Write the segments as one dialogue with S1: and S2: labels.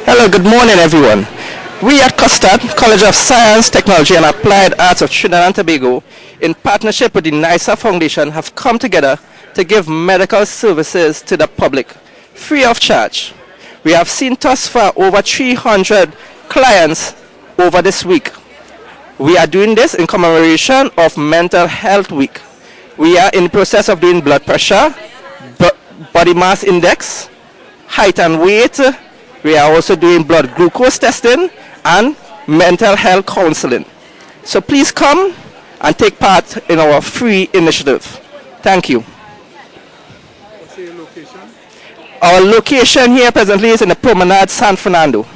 S1: Hello, good morning everyone. We at Custard, College of Science, Technology and Applied Arts of Trinidad and Tobago, in partnership with the NISA Foundation, have come together to give medical services to the public, free of charge. We have seen thus far over 300 clients over this week. We are doing this in commemoration of Mental Health Week. We are in the process of doing blood pressure, body mass index, height and weight. We are also doing blood glucose testing and mental health counseling. So please come and take part in our free initiative. Thank you.
S2: What's your location?
S1: Our location here presently is in the Promenade, San Fernando.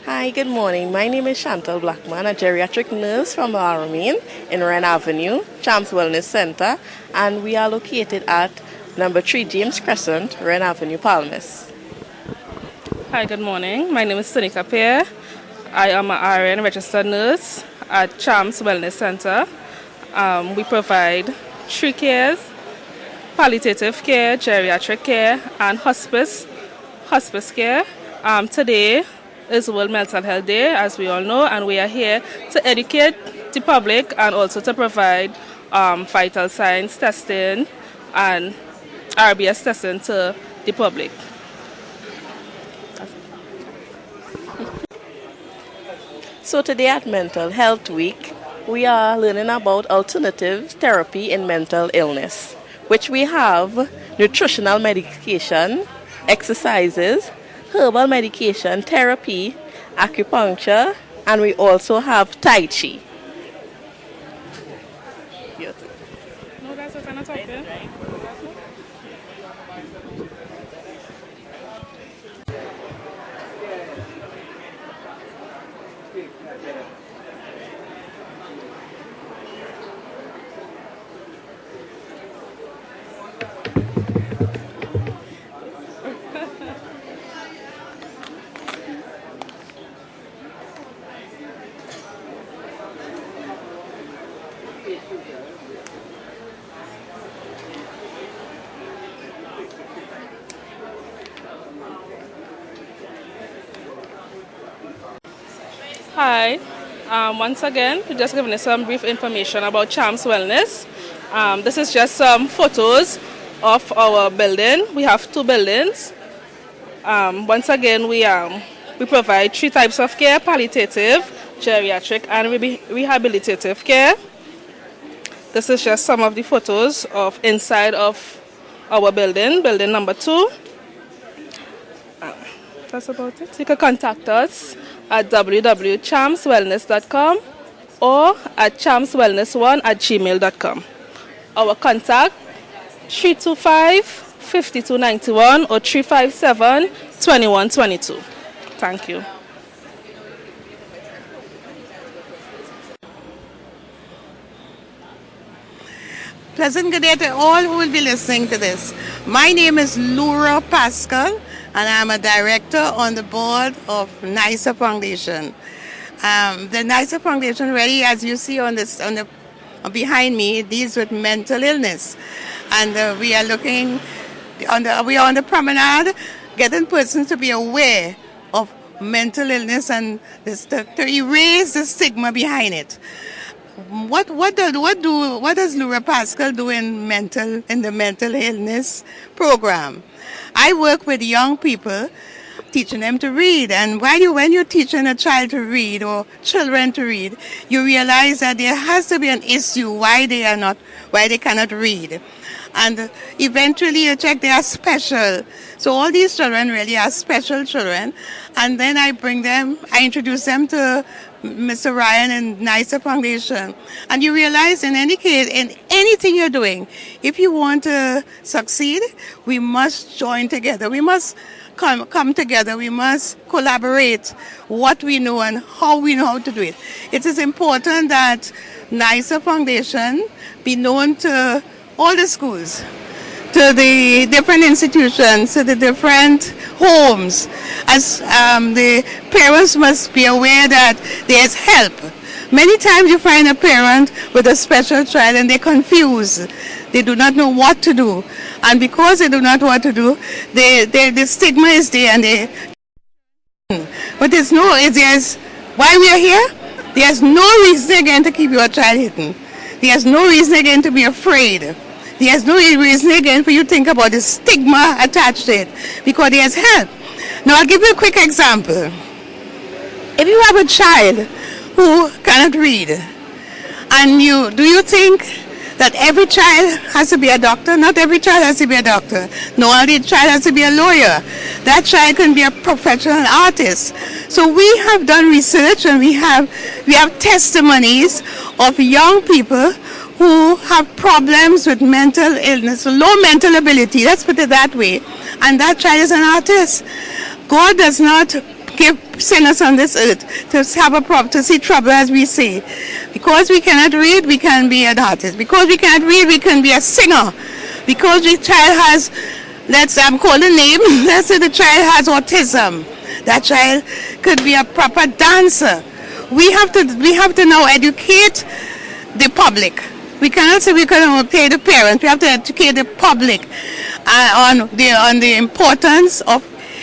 S3: Hi, good morning. My name is Chantal Blackman, a geriatric nurse from Aramine in Wren Avenue, Champs Wellness Center, and we are located at number 3 James Crescent, Wren Avenue, Palmas.
S4: Hi, good morning. My name is Sonika Pierre. I am an RN registered nurse at Champs Wellness Center. We provide 3 cares: palliative care, geriatric care, and hospice care. Today is World Mental Health Day, as we all know, and we are here to educate the public and also to provide vital signs testing and RBS testing to the public.
S3: So today at Mental Health Week, we are learning about alternative therapy in mental illness, which we have nutritional medication, exercises, herbal medication, therapy, acupuncture, and we also have Tai Chi.
S4: No, that's what I'm talking. Hi, once again, we're just giving you some brief information about Champs Wellness. This is just some photos of our building. We have 2 buildings. Once again, we provide 3 types of care: palliative, geriatric, and rehabilitative care. This is just some of the photos of inside of our building number 2. That's about it. You can contact us at www.champswellness.com or at champswellness1@gmail.com. Our contact 325-5291 or 357-2122. Thank you.
S5: Pleasant good day to all who will be listening to this. My name is Laura Pascal, and I'm a director on the board of NISA Foundation. The NISA Foundation, really, as you see behind me, deals with mental illness, and we are looking we are on the promenade, getting persons to be aware of mental illness and to erase the stigma behind it. What does Laura Pascal do in the mental illness program? I work with young people, teaching them to read. And when you're teaching a child to read or children to read, you realize that there has to be an issue why they cannot read. And eventually you check they are special. So all these children really are special children. And then I introduce them to Mr. Ryan and NISA Foundation. And you realize in any case, in anything you're doing, if you want to succeed, we must join together. We must come together. We must collaborate what we know and how we know how to do it. It is important that NISA Foundation be known to all the schools. to the different institutions, to the different homes. As the parents must be aware that there's help. Many times you find a parent with a special child and they're confused. They do not know what to do. And because they do not know what to do, the stigma is there. But there's why we are here, there's no reason again to keep your child hidden. There's no reason again to be afraid. There's no reason again for you to think about the stigma attached to it, because there's help. Now I'll give you a quick example. If you have a child who cannot read, and do you think that every child has to be a doctor? Not every child has to be a doctor. No, every child has to be a lawyer. That child can be a professional artist. So we have done research, and we have testimonies of young people who have problems with mental illness, low mental ability, let's put it that way, and that child is an artist. God does not send us on this earth to have a problem, to see trouble, as we say. Because we cannot read, we can be an artist. Because we cannot read, we can be a singer. Because the child has, call the name, let's say the child has autism. That child could be a proper dancer. We have to now educate the public. We cannot say we can pay the parents. We have to educate the public on the importance of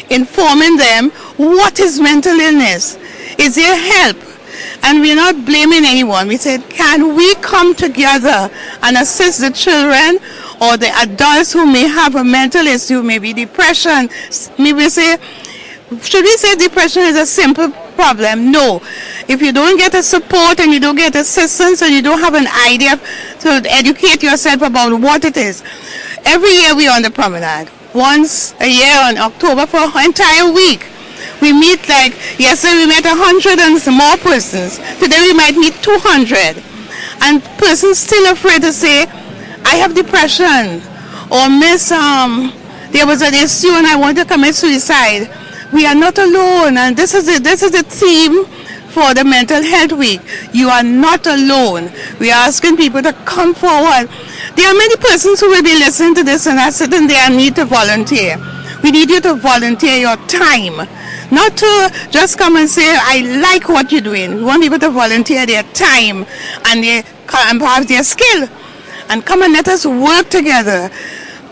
S5: informing them what is mental illness. Is there help? And we're not blaming anyone. We said, can we come together and assist the children or the adults who may have a mental issue, maybe depression? Maybe should we say depression is a simple problem? No. If you don't get a support and you don't get assistance and you don't have an idea to educate yourself about what it is. Every year we are on the promenade. Once a year on October for an entire week. We meet yesterday we met 100 and some more persons. Today we might meet 200. And persons still afraid to say, I have depression. Or there was an issue and I want to commit suicide. We are not alone, and this is the theme for the Mental Health Week. You are not alone. We are asking people to come forward. There are many persons who will be listening to this and are sitting there and need to volunteer. We need you to volunteer your time, not to just come and say, I like what you're doing. We want people to volunteer their time and perhaps their skill, and come and let us work together.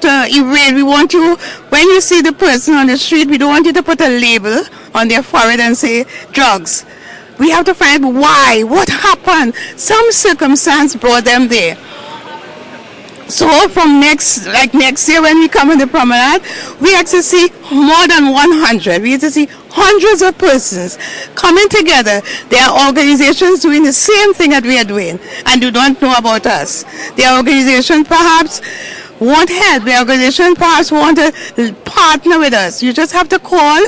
S5: We want you, when you see the person on the street, we don't want you to put a label on their forehead and say drugs. We have to find why, what happened. Some circumstance brought them there. So from next year when we come on the promenade, we actually see more than 100. We actually see hundreds of persons coming together. There are organizations doing the same thing that we are doing and do not know about us. There are organizations perhaps want help. The organization perhaps want to partner with us. You just have to call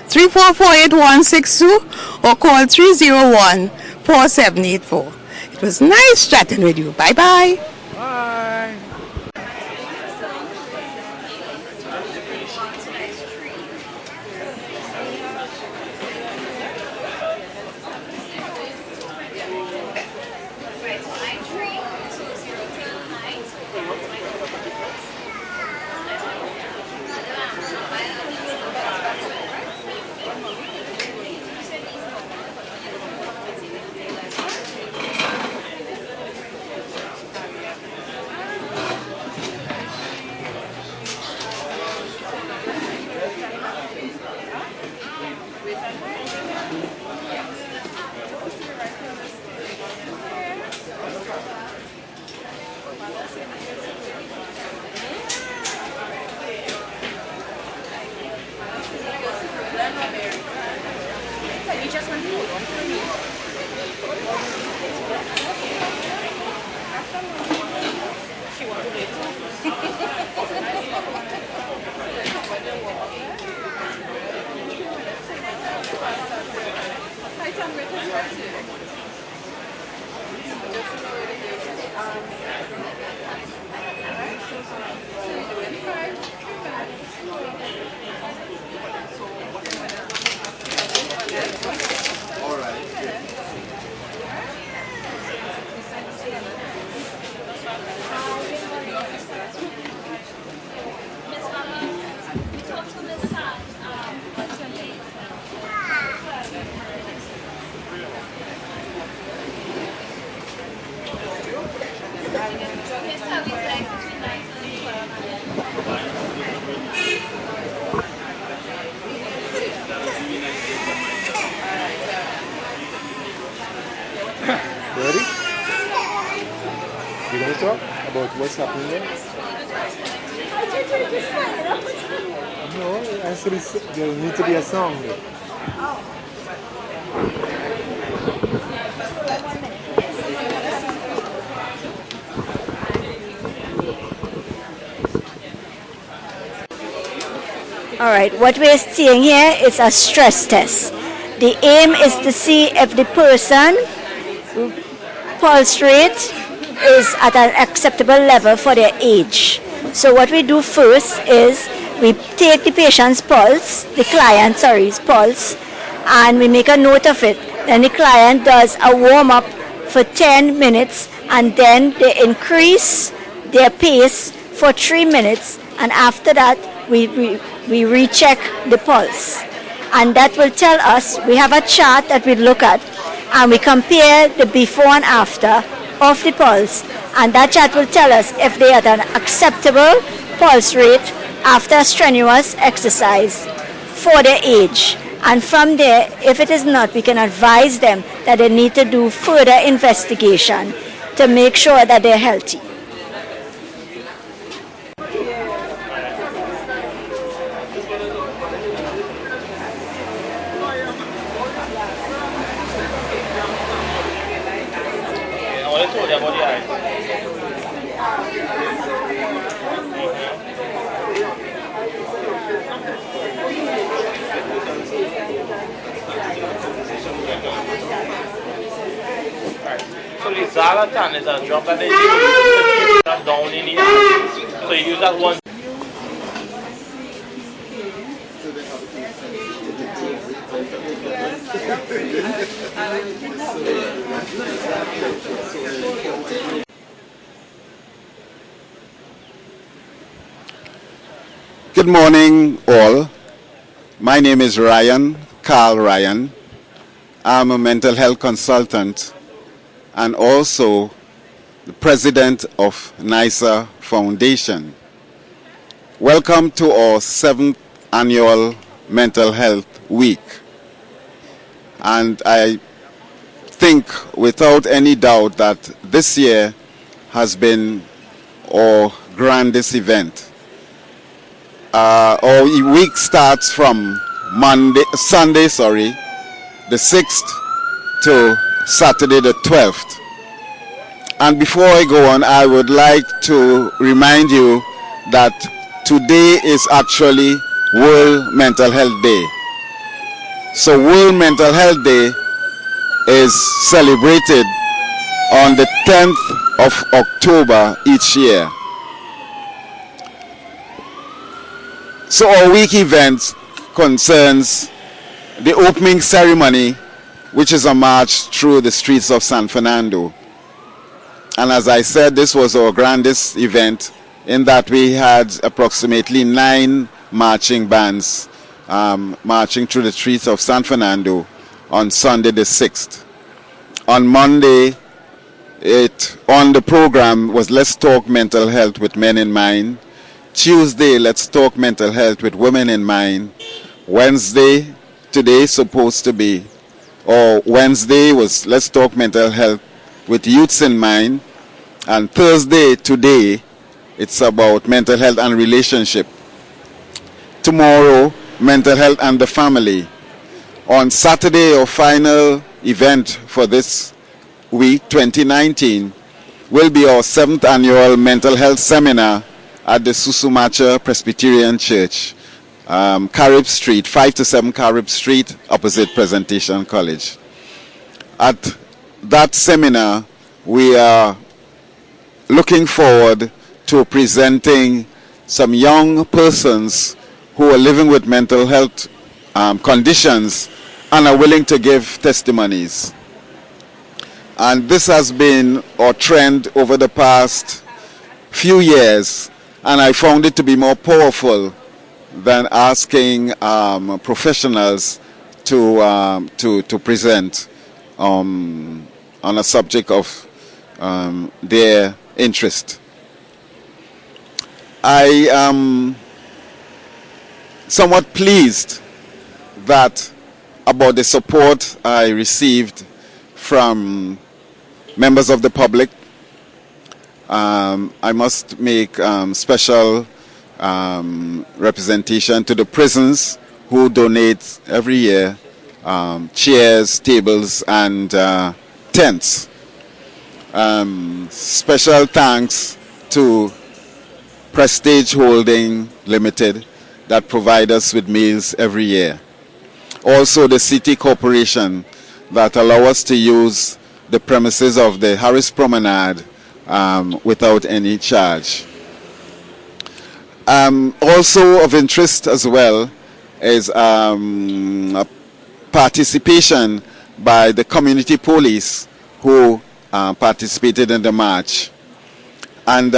S5: 3448162 or call 301-4784. It was nice chatting with you. Bye-bye.
S2: Bye. About what's happening there? No, there needs to be a song.
S6: All right, what we're seeing here is a stress test. The aim is to see if the person pulse rate is at an acceptable level for their age. So what we do first is we take the patient's pulse, the client's pulse, and we make a note of it. Then the client does a warm-up for 10 minutes, and then they increase their pace for 3 minutes, and after that we recheck the pulse. And that will tell us, we have a chart that we look at, and we compare the before and after of the pulse, and that chart will tell us if they are at an acceptable pulse rate after strenuous exercise for their age. And from there, if it is not, we can advise them that they need to do further investigation to make sure that they're healthy.
S7: So the xylitol is a drug that they use to keep that down in the air. So you use that one.
S8: Good morning, all. My name is Carl Ryan. I'm a mental health consultant and also the president of NISA Foundation. Welcome to our 7th annual Mental Health Week. And I think without any doubt that this year has been our grandest event. Our week starts from Sunday, the 6th to Saturday the 12th. And before I go on, I would like to remind you that today is actually World Mental Health Day. So World Mental Health Day is celebrated on the 10th of October each year. So our week event concerns the opening ceremony, which is a march through the streets of San Fernando. And as I said, this was our grandest event in that we had approximately 9 marching bands marching through the streets of San Fernando on Sunday the 6th. On Monday, on the program was Let's Talk Mental Health with Men in Mind. Tuesday, Let's Talk Mental Health with Women in Mind. Wednesday, today supposed to be, or Wednesday was Let's Talk Mental Health with Youths in Mind. And Thursday, today, it's about mental health and relationship. Tomorrow, mental health and the family. On Saturday, our final event for this week, 2019, will be our 7th annual mental health seminar at the Susumacha Presbyterian Church, Carib Street, 5 to 7 Carib Street, opposite Presentation College. At that seminar, we are looking forward to presenting some young persons who are living with mental health conditions and are willing to give testimonies. And this has been our trend over the past few years, and I found it to be more powerful than asking professionals to present on a subject of their interest. I am somewhat pleased that about the support I received from members of the public, I must make special representation to the prisons who donate every year chairs, tables, and tents. Special thanks to Prestige Holding Limited that provide us with meals every year. Also the City Corporation that allow us to use the premises of the Harris Promenade without any charge. Also of interest as well is a participation by the community police who participated in the march. And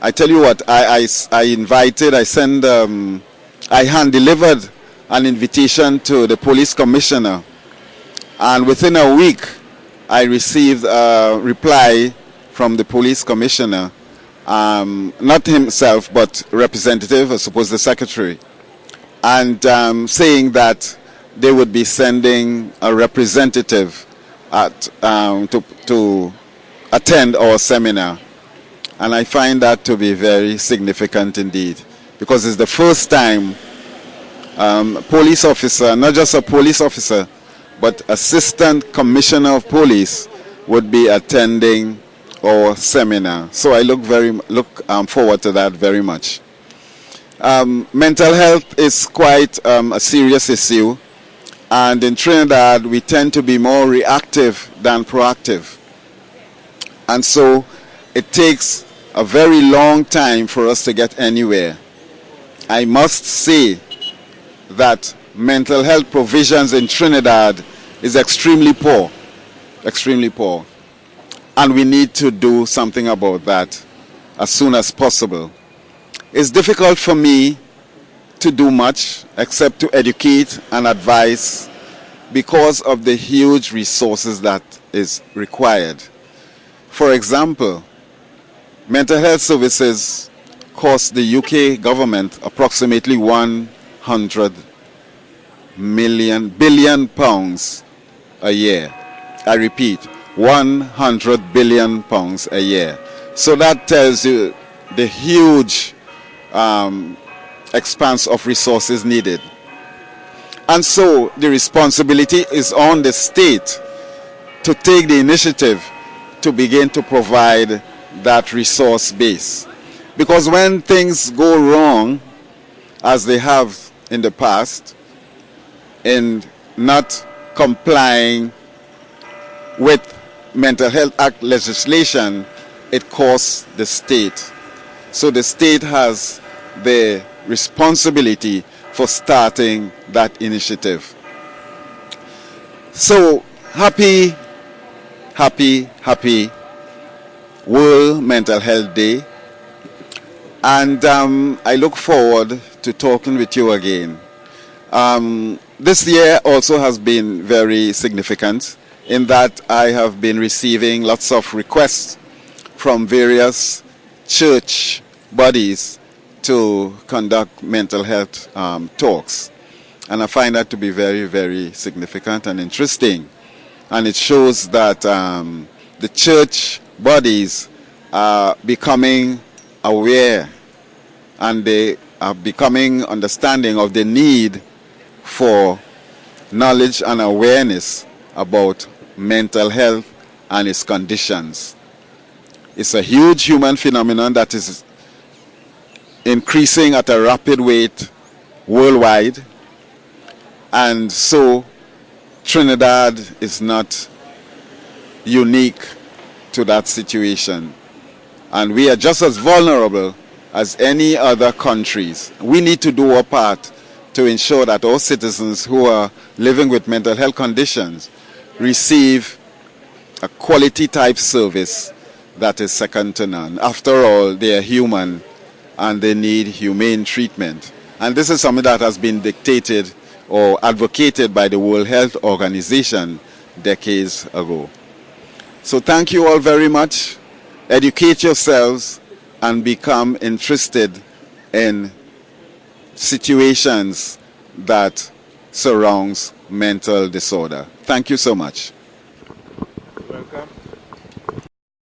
S8: I tell you what, I hand-delivered an invitation to the police commissioner, and within a week I received a reply from the police commissioner, not himself but representative, I suppose the secretary, and saying that they would be sending a representative to attend our seminar. And I find that to be very significant indeed, because it's the first time police officer, not just a police officer, but assistant commissioner of police would be attending our seminar. So I look forward to that very much. Mental health is quite a serious issue, and in Trinidad we tend to be more reactive than proactive, and so it takes a very long time for us to get anywhere. I must say that mental health provisions in Trinidad is extremely poor, and we need to do something about that as soon as possible. It's difficult for me to do much except to educate and advise because of the huge resources that is required. For example, mental health services cost the UK government approximately 100 billion pounds a year. I repeat, 100 billion pounds a year. So that tells you the huge expanse of resources needed. And so the responsibility is on the state to take the initiative to begin to provide that resource base. Because when things go wrong, as they have in the past, in not complying with Mental Health Act legislation, it costs the state. So the state has the responsibility for starting that initiative. So happy World Mental Health Day, and I look forward to talking with you again. This year also has been very significant in that I have been receiving lots of requests from various church bodies to conduct mental health talks, and I find that to be very, very significant and interesting. And it shows that the church bodies are becoming aware, and they are becoming understanding of the need for knowledge and awareness about mental health and its conditions. It's a huge human phenomenon that is increasing at a rapid rate worldwide, and so Trinidad is not unique to that situation, and we are just as vulnerable as any other countries. We need to do our part to ensure that all citizens who are living with mental health conditions receive a quality type service that is second to none. After all, they are human and they need humane treatment. And this is something that has been dictated or advocated by the World Health Organization decades ago. So thank you all very much. Educate yourselves and become interested in situations that surrounds mental disorder. Thank you so much.